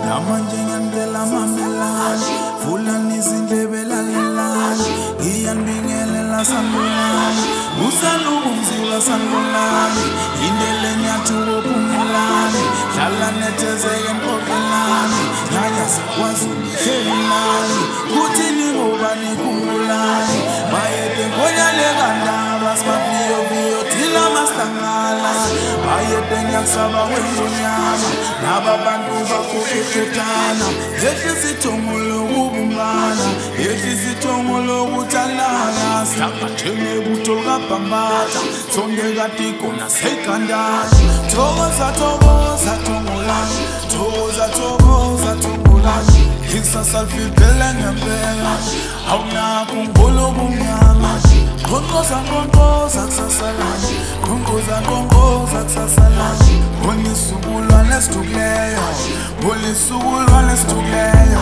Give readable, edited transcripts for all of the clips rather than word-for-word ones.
Namanje ngandela mamela Fulani zindebela lela Iyan bingelela sambulani Usalubu mzila sambulani Indele nyatu opungelani Lala netezege mpokelani Nyanya sikwazu mshelani Kutini ngobani kumulani Mayete mponya leganda Basmafio vio tila mastangala Mayete nyaksaba wenyo nyama Naba bandu bakukeketana Yeshi sitongolo ubumbana Yeshi sitongolo utalala Saka cheme butoga pambata Sonde gatiko na sekandani Togoza togoza tongolani Togoza togoza tongolani Kisa salfi bele ngembela Hauna kungolo bunyama Kongoza kongoza ksasalani Kongoza kongoza ksasalani Boni sugulwa nestukleyo Boni sugulwa nestukleyo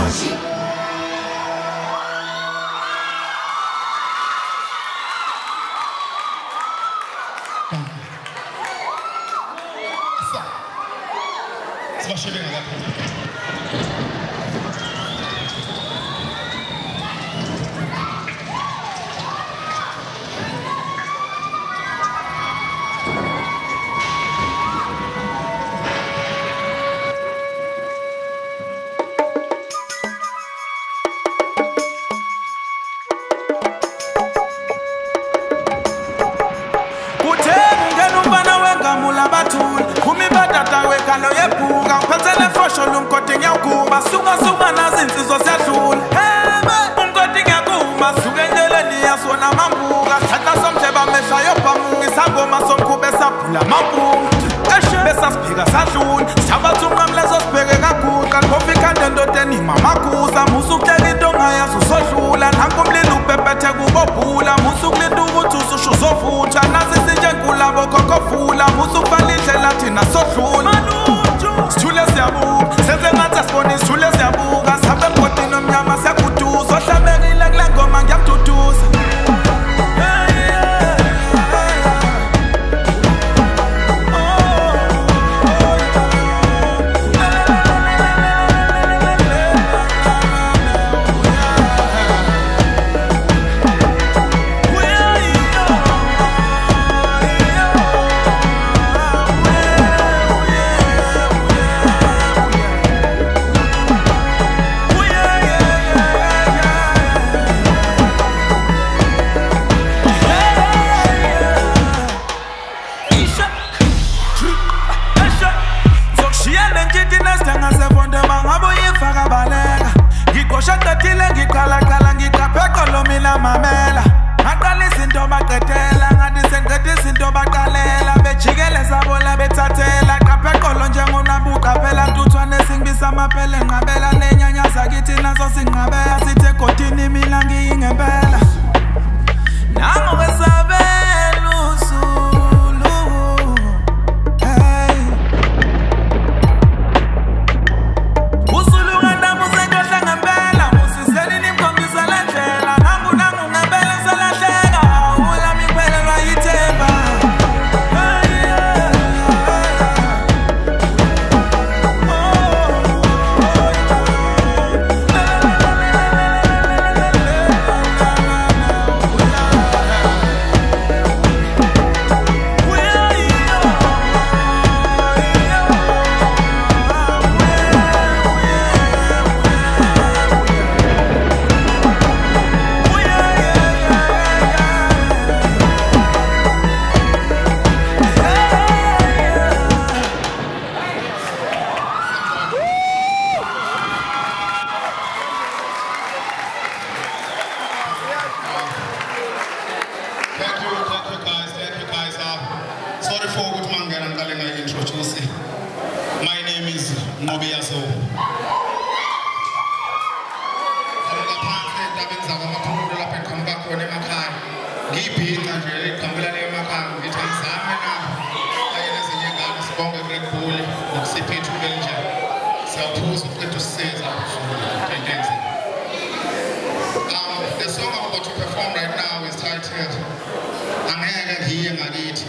The song I'm about to perform right now is titled Angeke Ngiye Ngakithi.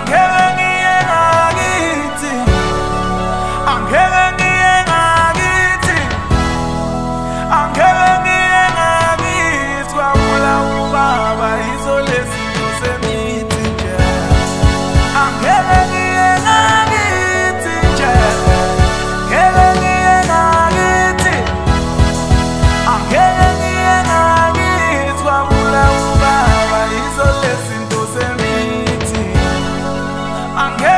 angeke ngiye ngakithi, angeke ngiye ngakithi, angeke ngiye ngakithi kwabula ubaba yizo lezinto semithi nje, angeke ngiye ngakithi nje, angeke ngiye ngakithi, angeke ngiye ngakithi kwabula ubaba yizo lezinto semithi, angeke